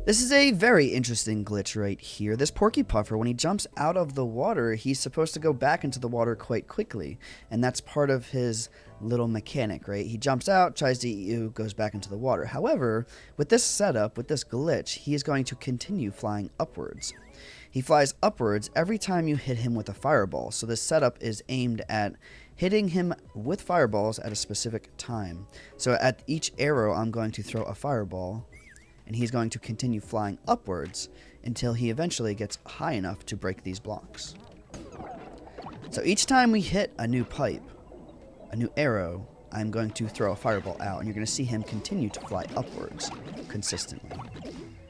This is a very interesting glitch right here. This Porcupuffer, when he jumps out of the water, he's supposed to go back into the water quite quickly. And that's part of his little mechanic, right? He jumps out, tries to eat you, goes back into the water. However, with this setup, with this glitch, he is going to continue flying upwards. He flies upwards every time you hit him with a fireball. So this setup is aimed at hitting him with fireballs at a specific time. So at each arrow, I'm going to throw a fireball, and he's going to continue flying upwards until he eventually gets high enough to break these blocks. So each time we hit a new pipe, a new arrow, I'm going to throw a fireball out, and you're going to see him continue to fly upwards consistently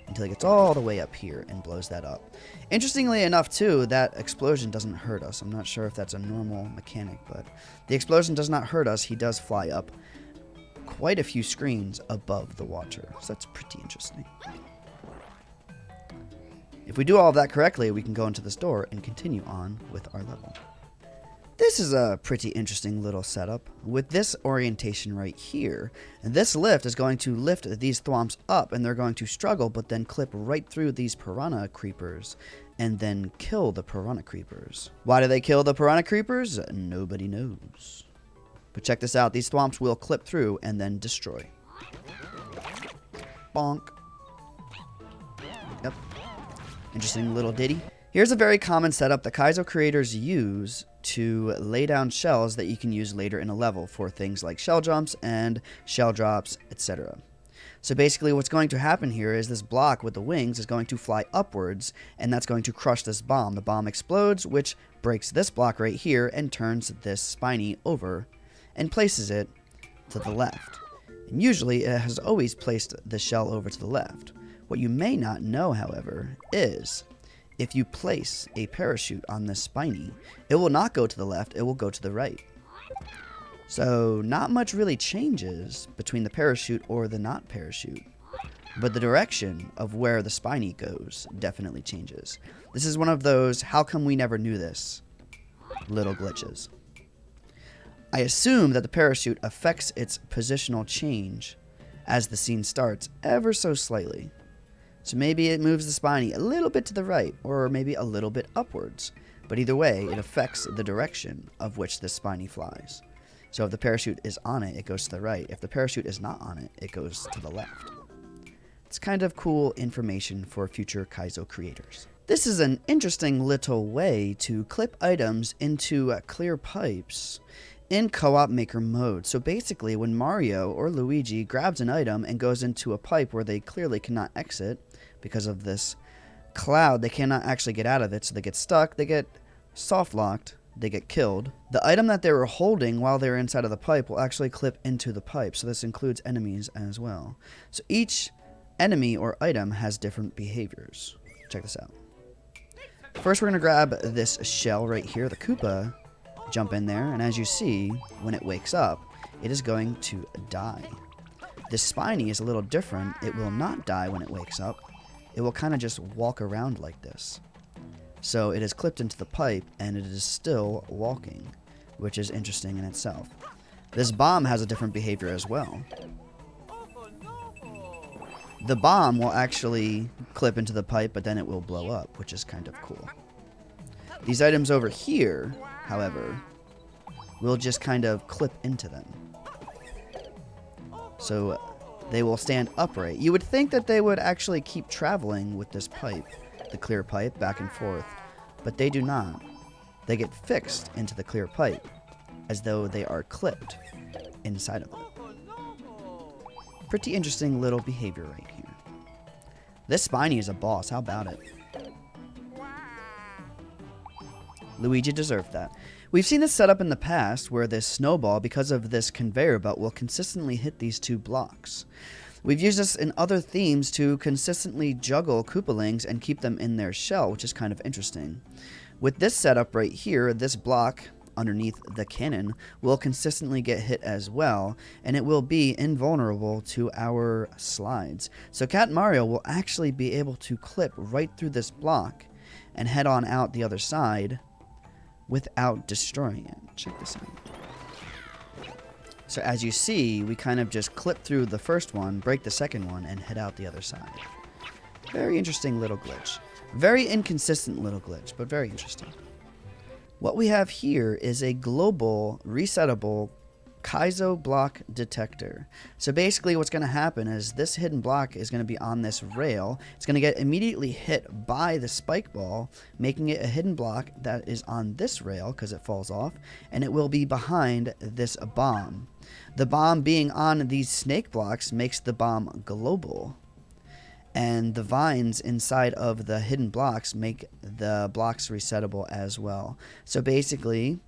until he gets all the way up here and blows that up. Interestingly enough, too, that explosion doesn't hurt us. I'm not sure if that's a normal mechanic, but the explosion does not hurt us. He does fly up quite a few screens above the water, so that's pretty interesting. If we do all of that correctly, we can go into this door and continue on with our level. This is a pretty interesting little setup. With this orientation right here, this lift is going to lift these thwomps up, and they're going to struggle, but then clip right through these piranha creepers and then kill the piranha creepers. Why do they kill the piranha creepers? Nobody knows. But check this out. These thwomps will clip through and then destroy. Bonk. Yep. Interesting little ditty. Here's a very common setup that Kaizo creators use to lay down shells that you can use later in a level for things like shell jumps and shell drops, etc. So basically what's going to happen here is this block with the wings is going to fly upwards, and that's going to crush this bomb. The bomb explodes, which breaks this block right here and turns this spiny over and places it to the left. And usually it has always placed the shell over to the left. What you may not know, however, is if you place a parachute on this spiny, it will not go to the left, it will go to the right. So not much really changes between the parachute or the not parachute, but the direction of where the spiny goes definitely changes. This is one of those how come we never knew this little glitches. I assume that the parachute affects its positional change as the scene starts ever so slightly. So maybe it moves the spiny a little bit to the right, or maybe a little bit upwards. But either way, it affects the direction of which the spiny flies. So if the parachute is on it, it goes to the right. If the parachute is not on it, it goes to the left. It's kind of cool information for future Kaizo creators. This is an interesting little way to clip items into clear pipes in co-op maker mode. So basically, when Mario or Luigi grabs an item and goes into a pipe where they clearly cannot exit because of this cloud, they cannot actually get out of it, so they get stuck, they get soft locked, they get killed. The item that they were holding while they were inside of the pipe will actually clip into the pipe, so this includes enemies as well. So each enemy or item has different behaviors. Check this out. First, we're going to grab this shell right here, the Koopa, jump in there, and as you see, when it wakes up, it is going to die. This spiny is a little different. It will not die when it wakes up. It will kind of just walk around like this. So it is clipped into the pipe, and it is still walking, which is interesting in itself. This bomb has a different behavior as well. The bomb will actually clip into the pipe, but then it will blow up, which is kind of cool. These items over here, however, will just kind of clip into them. So they will stand upright. You would think that they would actually keep traveling with this pipe, the clear pipe, back and forth, but they do not. They get fixed into the clear pipe as though they are clipped inside of it. Pretty interesting little behavior right here. This spiny is a boss. How about it? Luigi deserved that. We've seen this setup in the past where this snowball, because of this conveyor belt, will consistently hit these two blocks. We've used this in other themes to consistently juggle Koopalings and keep them in their shell, which is kind of interesting. With this setup right here, this block underneath the cannon will consistently get hit as well, and it will be invulnerable to our slides. So Cat Mario will actually be able to clip right through this block and head on out the other side without destroying it. Check this out. So as you see, we kind of just clip through the first one, break the second one, and head out the other side. Very interesting little glitch. Very inconsistent little glitch, but very interesting. What we have here is a global resettable Kaizo block detector. So basically what's going to happen is this hidden block is going to be on this rail. It's going to get immediately hit by the spike ball, making it a hidden block that is on this rail because it falls off, and it will be behind this bomb. The bomb being on these snake blocks makes the bomb global. And the vines inside of the hidden blocks make the blocks resettable as well. So basically,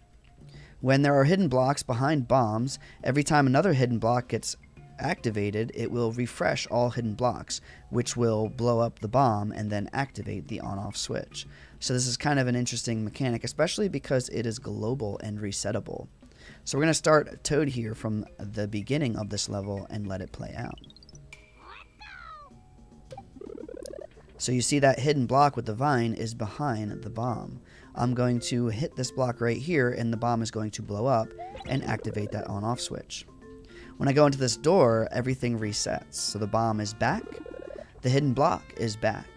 when there are hidden blocks behind bombs, every time another hidden block gets activated, it will refresh all hidden blocks, which will blow up the bomb and then activate the on-off switch. So this is kind of an interesting mechanic, especially because it is global and resettable. So we're going to start Toad here from the beginning of this level and let it play out. So you see that hidden block with the vine is behind the bomb. I'm going to hit this block right here, and the bomb is going to blow up and activate that on-off switch. When I go into this door, everything resets. So the bomb is back. The hidden block is back.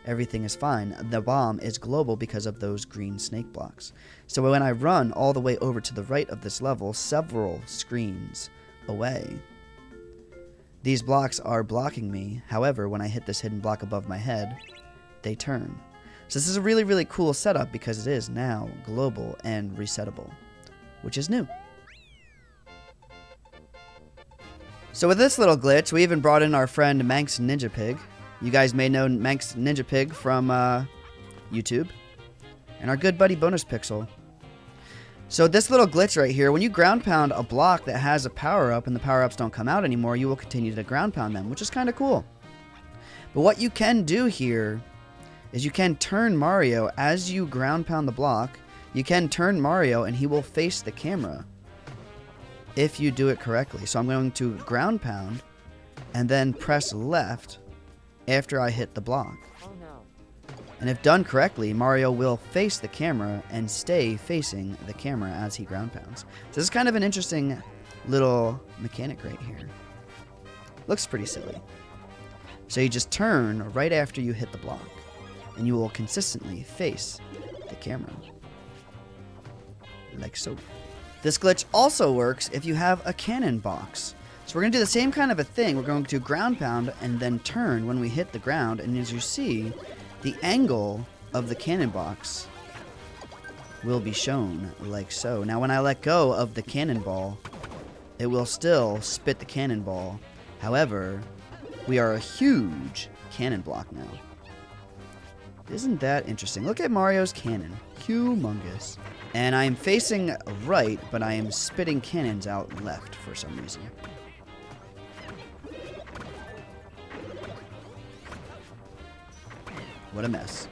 Everything is fine. The bomb is global because of those green snake blocks. So when I run all the way over to the right of this level, several screens away, these blocks are blocking me. However, when I hit this hidden block above my head, they turn. So this is a really, really cool setup because it is now global and resettable, which is new. So with this little glitch, we even brought in our friend Manx Ninja Pig. You guys may know Manx Ninja Pig from YouTube. And our good buddy Bonus Pixel. So this little glitch right here, when you ground pound a block that has a power-up and the power-ups don't come out anymore, you will continue to ground pound them, which is kind of cool. But what you can do here is you can turn Mario as you ground pound the block. You can turn Mario and he will face the camera if you do it correctly. So I'm going to ground pound and then press left after I hit the block. And if done correctly, Mario will face the camera and stay facing the camera as he ground pounds. So this is kind of an interesting little mechanic right here. Looks pretty silly. So you just turn right after you hit the block, and you will consistently face the camera. Like so. This glitch also works if you have a cannon box. So we're going to do the same kind of a thing. We're going to ground pound and then turn when we hit the ground, and as you see, the angle of the cannon box will be shown like so. Now when I let go of the cannonball, it will still spit the cannonball. However, we are a huge cannon block now. Isn't that interesting? Look at Mario's cannon. Humongous. And I am facing right, but I am spitting cannons out left for some reason. What a mess.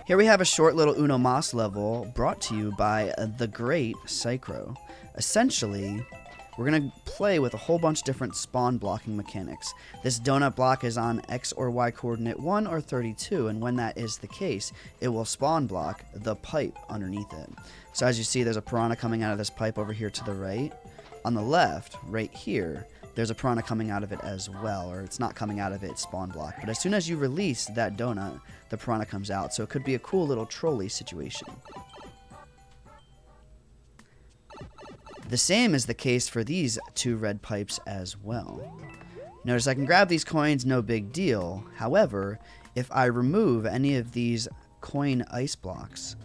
Here we have a short little Uno Mas level brought to you by the great Psycrow. Essentially, we're going to play with a whole bunch of different spawn blocking mechanics. This donut block is on X or Y coordinate 1 or 32, and when that is the case, it will spawn block the pipe underneath it. So as you see, there's a piranha coming out of this pipe over here to the right. On the left, right here, there's a piranha coming out of it as well, or it's not coming out of it, it's spawn block. But as soon as you release that donut, the piranha comes out, so it could be a cool little trolley situation. The same is the case for these two red pipes as well. Notice I can grab these coins, no big deal. However, if I remove any of these coin ice blocks,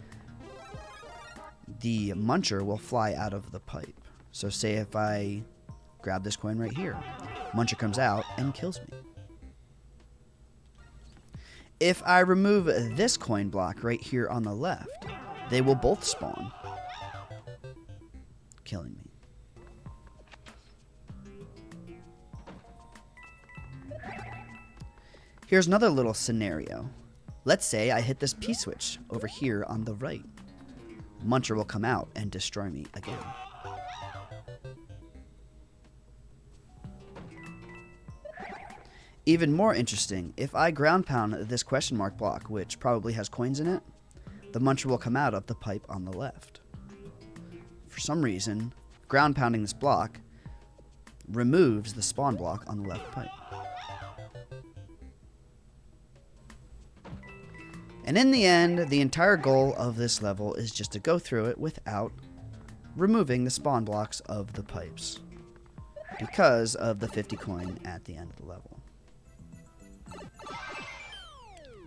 the muncher will fly out of the pipe. So say if I grab this coin right here, muncher comes out and kills me. If I remove this coin block right here on the left, they will both spawn, killing me. Here's another little scenario. Let's say I hit this P-switch over here on the right. Muncher will come out and destroy me again. Even more interesting, if I ground pound this question mark block, which probably has coins in it, the muncher will come out of the pipe on the left. For some reason, ground pounding this block removes the spawn block on the left pipe. And in the end, the entire goal of this level is just to go through it without removing the spawn blocks of the pipes, because of the 50 coin at the end of the level.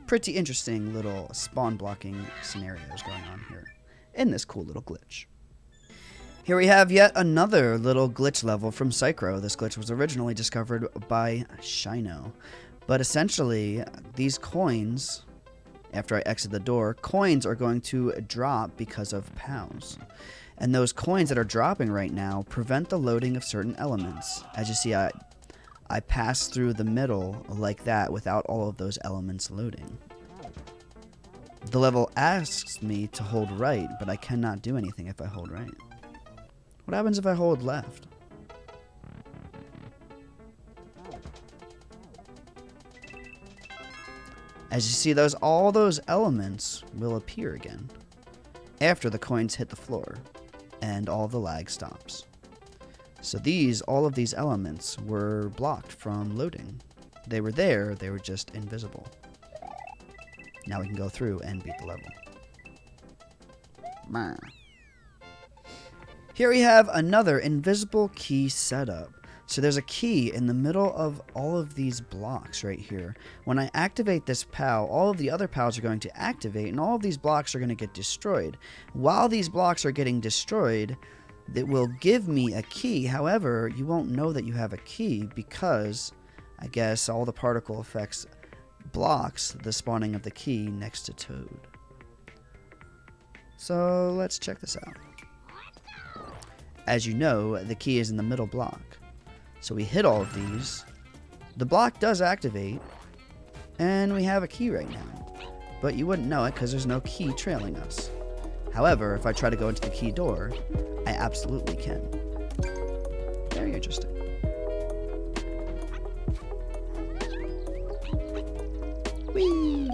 Pretty interesting little spawn blocking scenarios going on here in this cool little glitch. Here we have yet another little glitch level from Psycrow. This glitch was originally discovered by Shino, but essentially these coins, after I exit the door, coins are going to drop because of POWs. And those coins that are dropping right now prevent the loading of certain elements. As you see, I pass through the middle like that without all of those elements loading. The level asks me to hold right, but I cannot do anything if I hold right. What happens if I hold left? As you see, all those elements will appear again after the coins hit the floor and all the lag stops. So all of these elements were blocked from loading. They were there, they were just invisible. Now we can go through and beat the level. Here we have another invisible key setup. So there's a key in the middle of all of these blocks right here. When I activate this POW, all of the other POWs are going to activate, and all of these blocks are going to get destroyed. While these blocks are getting destroyed, it will give me a key. However, you won't know that you have a key because, I guess, all the particle effects blocks the spawning of the key next to Toad. So let's check this out. As you know, the key is in the middle block. So we hit all of these, the block does activate, and we have a key right now. But you wouldn't know it because there's no key trailing us. However, if I try to go into the key door, I absolutely can. Very interesting. Whee!